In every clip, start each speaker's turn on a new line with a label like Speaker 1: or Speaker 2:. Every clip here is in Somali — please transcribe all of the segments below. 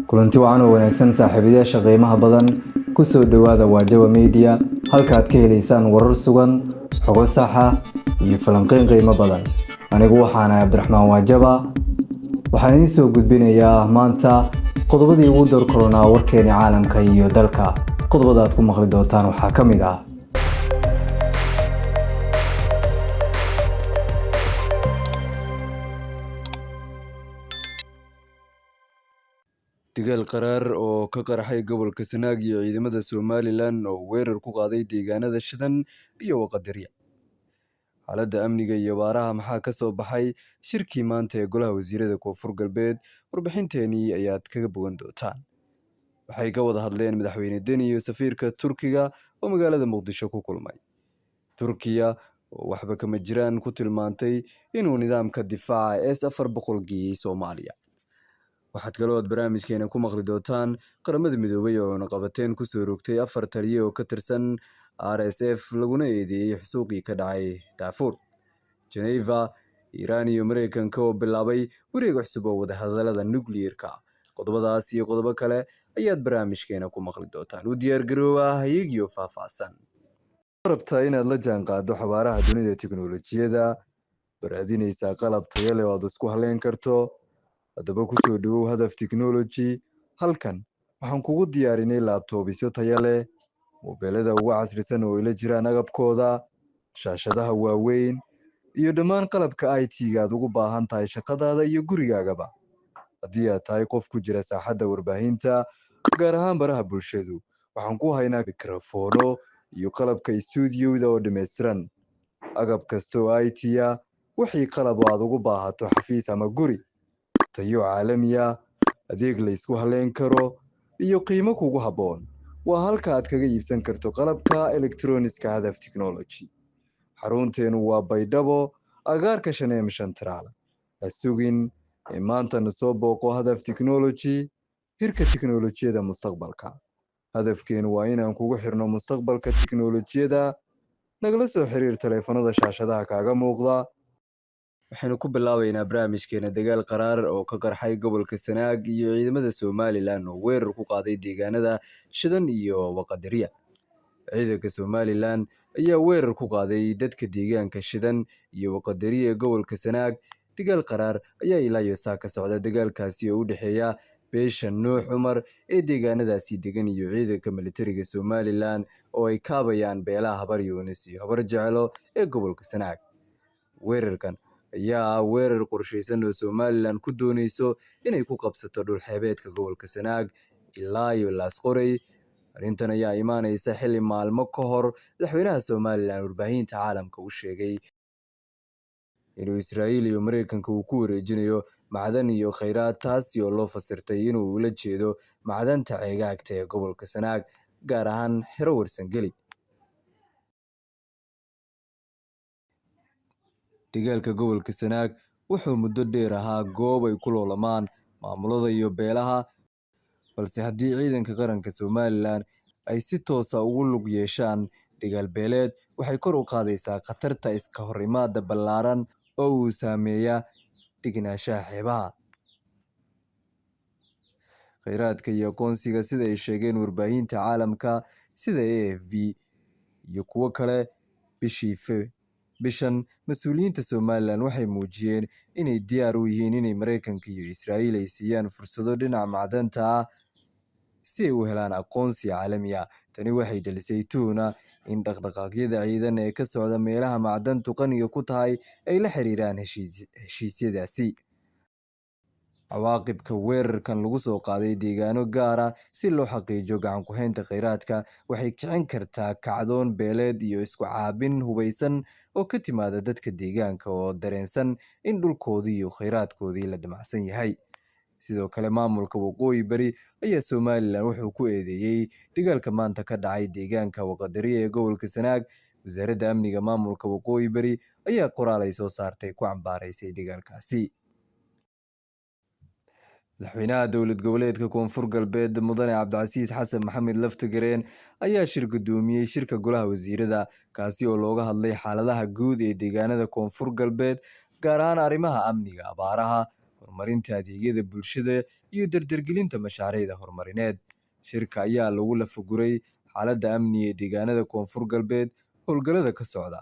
Speaker 1: kulanti wacan oo wanaagsan saaxiibayaasha qiimaha badan ku soo dhawaada Wajawa Media halkaad ka helaysaan warar sugan xogo sax ah iyo falanqeyn qiimo badan anigu waxaan ahay Cabdiraxmaan Wajawa waxaan idin soo gudbinayaa maanta qodobadii ugu door corona warkeena caalamka iyo dalka qodobada aad ku maqli doontaan waxaa ka mid ah
Speaker 2: dagaal qaraar oo ka qarxay gobolka Sanaag iyo ciidamada Somaliland oo weerar ku qaaday deegaanada Shidan iyo Waqooyi. Xaaladda amniga iyo baaraha maxaa ka soo baxay shirkii maanta ee golaha wasiirada Koonfur Galbeed warbixinteeni ayaad kaga bogan doontaan. Waxay ka wada hadleen madaxweyne Deni iyo safiirka Turkiga oo magaalada Muqdisho ku kulmay. Turkiya oo waxba kama jiraan ku tilmaantay inuu nidaamka difaaca S-400 geeyay Soomaaliya. waxaad kaloo barnaamijkeena ku maqli doontaan qaramada midoobay oo cunaqabateyn ku soo rogtay 4 taliye oo ka tirsan RSF laguna eedeeyay xusuuqii ka dhacay Darfur. Geneva, Iran iyo Mareykanka oo bilaabay wareeg cusub oo wadahadalada nukliyeerka. Qodobadaas iyo qodobo kale ayaad barnaamijkeena ku maqli doontaan. U diyaar garooba hayeegiyo faahfaahsan. Rabtaa inaad la jaanqaado xabaaraha dunida tiknoolajiyada, baraadinaysa qalab tayo leh oo aad isku haleyn karto. haddaba ku soo dhawow hadaf technology halkan waxaan kugu diyaarinay laptopsyo tayo leh mobilada ugu casrisan oo ila jiraan agabkooda shaashadaha waaweyn iyo dhammaan qalabka IT-ga aad ugu baahan tahay shaqadaada iyo gurigaagaba haddii aad tahay qof ku jira saaxadda warbaahinta gaar ahaan baraha bulshadu waxaan ku haynaa mikrofoono iyo qalabka studio-da oo dhameystiran agab kasta oo IT-ya wixii qalab aad ugu baahato xafiis ama guri tayo caalami ah adeeg la isku haleyn karo iyo qiimo kugu haboon waa halka aad kaga iibsan karto qalabka electronics-ka hadaf technology xarunteenu waa Baydhabo agaarka Shaneem Central asugin maanta soo booqo hadaf technology hirka tiknoolajiyada mustaqbalka hadafkeenu waa inaan kugu xirno mustaqbalka tiknoolajiyada nagala soo xiriir taleefanada shaashadaha kaaga muuqda waxaynu ku bilaabaynaa barnaamijkeena dagaal qaraar oo ka qarxay gobolka Sanaag iyo ciidamada Somaliland oo weerar ku qaaday deegaanada Shidan iyo Waqooyi. ciidanka Somaliland ayaa weerar ku qaaday dadka deegaanka Shidan iyo Waqooyi ee gobolka Sanaag. dagaal qaraar ayaa ilaa iyo ka socda dagaalkaasi oo u dhaxeeya beesha Nuux Cumar ee deegaanadaasi degan iyo ciidanka militariga Somaliland oo ay kaabayaan beelaha Habar Yunis iyo Habar Jeclo ee gobolka Sanaag. weerarkan ayaa weerar qorsheysan oo Somaliland ku doonayso inay ku qabsato dhul xeebeedka gobolka Sanaag ilaa iyo Laasqoray. arrintan ayaa imaanaysa xilli maalmo ka hor madaxweynaha Somaliland warbaahinta caalamka u sheegay inuu Israa'iil iyo Mareykanka uu ku wareejinayo macdan iyo kheyraad taasi oo loo fasirtay inuu ula jeedo macdanta ceegaagta ee gobolka Sanaag gaar ahaan xero Warsangeli. dagaalka gobolka Sanaag wuxuu muddo dheer ahaa goob ay ku loolamaan maamulada iyo beelaha balse haddii ciidanka qaranka Somaliland ay si toos ah ugu lug yeeshaan dagaal beeleed waxay kor u qaadaysaa khatarta iska horimaada ballaaran oo uu saameeya degenaanshaha xeebaha. kheyraadka iyo aqoonsiga sida ay sheegeen warbaahinta caalamka sida AFP iyo kuwo kale bishan mas'uuliyiinta Somaliland waxay muujiyeen inay diyaar u yihiin inay Mareykanka iyo Israa'iil ay siiyaan fursado dhinaca macdanta ah si ay u helaan aqoonsi caalami ah. tani waxay dhalisay tuhuna in dhaqdhaqaaqyada ciidan ee ka socda meelaha macdantu qaniga ku tahay ay la xiriiraan heshiisyadaasi. cawaaqibka weerarkan lagu soo qaaday deegaano gaar ah si loo xaqiijiyo gacan ku haynta kheyraadka waxay kicin kartaa kacdoon beeleed iyo isku caabin hubeysan oo ka timaada dadka deegaanka oo dareensan in dhulkoodii iyo kheyraadkoodii la damacsan yahay. sidoo kale maamulka Waqooyi Bari ayaa Somaliland wuxuu ku eedeeyay dagaalka maanta ka dhacay deegaanka Waqooyi ee gobolka Sanaag. wasaaradda amniga maamulka Waqooyi Bari ayaa qoraal ay soo saartay ku cambaaraysay dagaalkaasi. madaxweynaha dowlad goboleedka Koonfur Galbeed Mudane Cabdicasiis Xasan Maxamed Laftagareen ayaa shir gudoomiyay shirka golaha wasiirada kaasi oo looga hadlay xaaladaha guud ee deegaanada Koonfur Galbeed gaar ahaan arrimaha amniga, abaaraha, horumarinta adeegyada bulshada iyo dardargelinta mashaariicda horumarineed. Shirka ayaa lagu lafaguray xaaladda amni ee deegaanada Koonfur Galbeed, howlgallada ka socda,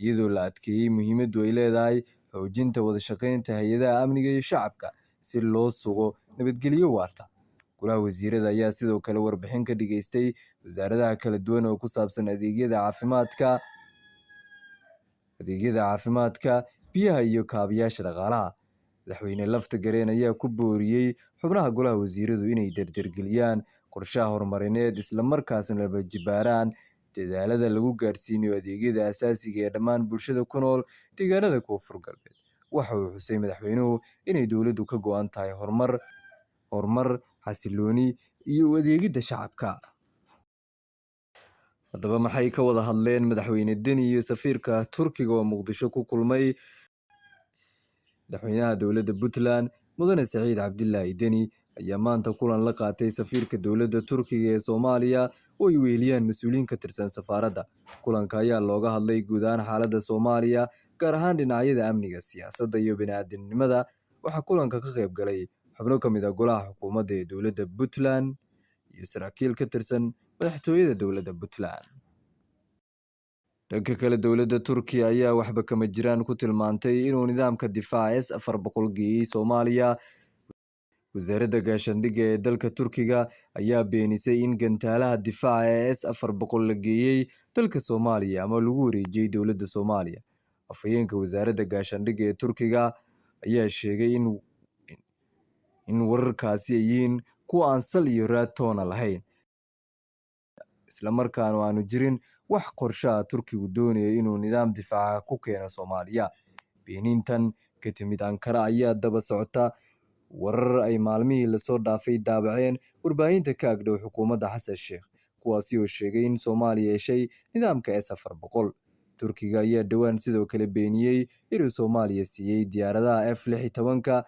Speaker 2: iyadoo la adkeeyey muhiimaddu ay leedahay xoojinta wada shaqaynta hay'adaha amniga iyo shacabka si loo sugo nabadgelyo waarta. Golaha wasiirada ayaa sidoo kale warbixin ka dhageystay wasaaradaha kala duwan oo ku saabsan adeegyada caafimaadka, biyaha iyo kaabayaasha dhaqaalaha. Madaxweyne Laftagareen ayaa ku booriyey xubnaha golaha wasiiradu inay dardargeliyaan qorshaha horumarineed isla markaasna la jibaaraan dadaalada lagu gaarsiinayo adeegyada aasaasiga ee dhammaan bulshada ku nool deegaanada Koonfur Galbeed. Waxa uu xusay madaxweynuhu inay dowladdu ka go'an tahay horumar, xasillooni iyo u adeegidda shacabka. Haddaba maxay ka wada hadleen madaxweyne Deni iyo safiirka Turkiga oo Muqdisho ku kulmay? Madaxweynaha dowladda Puntland Mudane Saciid Cabdilaahi Deni ayaa maanta kulan la qaatay safiirka dowladda Turkiga ee Soomaaliya oo ay weheliyaan mas'uuliyiin ka tirsan safaaradda. Kulanka ayaa looga hadlay guud ahaan xaaladda Soomaaliya, gaar ahaan dhinacyada amniga, siyaasadda iyo bini'aadantinimada. Waxaa kulanka ka qayb galay xubno ka mid ah golaha xukuumadda ee dowladda Puntland iyo saraakiil ka tirsan madaxtooyada dowladda Puntland. Dhanka kale, dowladda Turkiga ayaa waxba kama jiraan ku tilmaantay inuu nidaamka difaaca S-400 geeyey Soomaaliya. Wasaaradda gaashaandhigga ee dalka Turkiga ayaa beenisay in gantaalaha difaaca ee S-400 la geeyey dalka Soomaaliya ama lagu wareejiyey dowladda Soomaaliya. Afhayeenka wasaaradda gaashaandhigga ee Turkiga ayaa sheegay in wararkaasi ay yihiin kuwo aan sal iyo raad toona lahayn, isla markaana aanu jirin wax qorshaha Turkigu doonayo inuu nidaam difaaca ku keeno Soomaaliya. Beenintan ka timid Ankara ayaa daba socota warar ay maalmihii lasoo dhaafay daabaceen warbaahinta ka agdhow xukuumadda Xasan Sheikh, kuwaasi oo sheegay in Soomaaliya heshay nidaamka S-400. Turkiga ayaa dhowaan sidoo kale beeniyey inuu Soomaaliya siiyey diyaaradaha F-16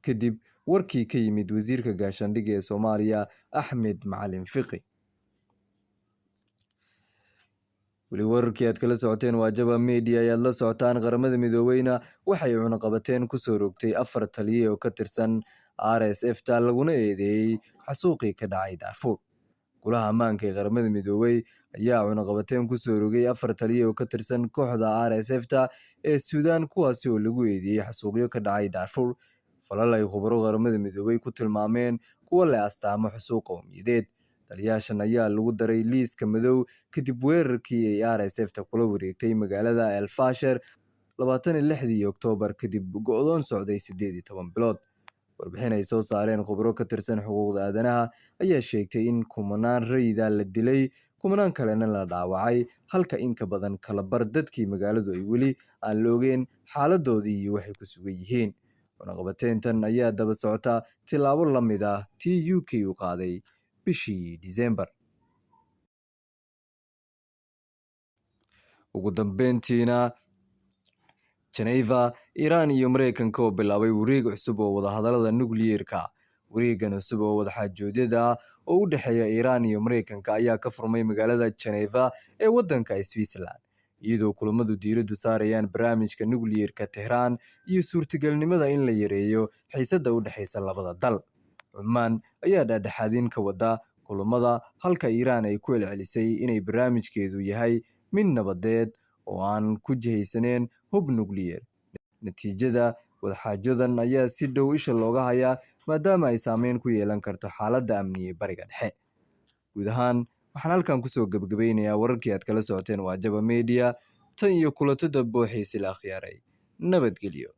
Speaker 2: kadib warkii ka yimid wasiirka gaashaandhigga ee Soomaaliya Axmed Macalin Fiqi. weli wararkii aad kala socoteen waa Jaba Media ayaad la socotaan. Qaramada Midoobeyna waxay cunaqabateen ku soo rogtay 4 taliye oo ka tirsan RSF ta laguna eedeeyey xasuuqii ka dhacay Darfur. Golaha ammaanka ee Qaramada Midoobey ayaa cunaqabateen ku soo rogay 4 taliye oo ka tirsan kooxda RSF ta ee Suudaan, kuwaasi oo lagu eedeeyey xasuuqyo ka dhacay Darfur, falal ay khubaro Qaramada Midoobey ku tilmaameen kuwo leh astaamo xasuuq qowmiyadeed. Taliyaashan ayaa lagu daray liiska madow kadib weerarkii ay RSF ta kula wareegtay magaalada El Fasher 26 Oktoobar kadib go'doon socday 18 bilood. Warbixin ay soo saareen khubaro ka tirsan xuquuqda aadanaha ayaa sheegtay in kumanaan rayida la dilay, kumanaan kalena la dhaawacay, halka in ka badan kala bar dadkii magaaladu ay weli aan la ogeyn xaaladoodii iyo waxay ku sugan yihiin. Cunaqabateentan ayaa daba socota tilaabo la mid ah tii UK u qaaday bishii December. Ugu dambeyntiina, Geneva, Iran iyo Mareykanka oo bilaabay wareeg cusub oo wadahadallada nukliyeerka. Wareegan cusub oo wadaxaajoodyada oo u dhexeeya Iran iyo Mareykanka ayaa ka furmay magaalada Geneva ee waddanka Switzerland, iyadoo kulamadu diiraddu saarayaan barnaamijka nukliyeerka Tehran iyo suurtagalnimada in la yareeyo xiisadda u dhexeysa labada dal. Cumaan ayaa dhexdhexaadin ka wada kulamada, halka Iran ay ku celcelisay inay barnaamijkeedu yahay mid nabadeed oo aan ku jihaysaneyn hub nukliyeer. Natiijada wadaxaajodan ayaa si dhow isha looga hayaa maadaama ay saameyn ku yeelan karto xaaladda amni ee Bariga Dhexe. Guud ahaan waxaan halkan kusoo gabagabeynayaa wararkii aad kala socoteen waa Jaba Media. Tan iyo kulantada booxiisi la akhyaaray. Nabadgelyo.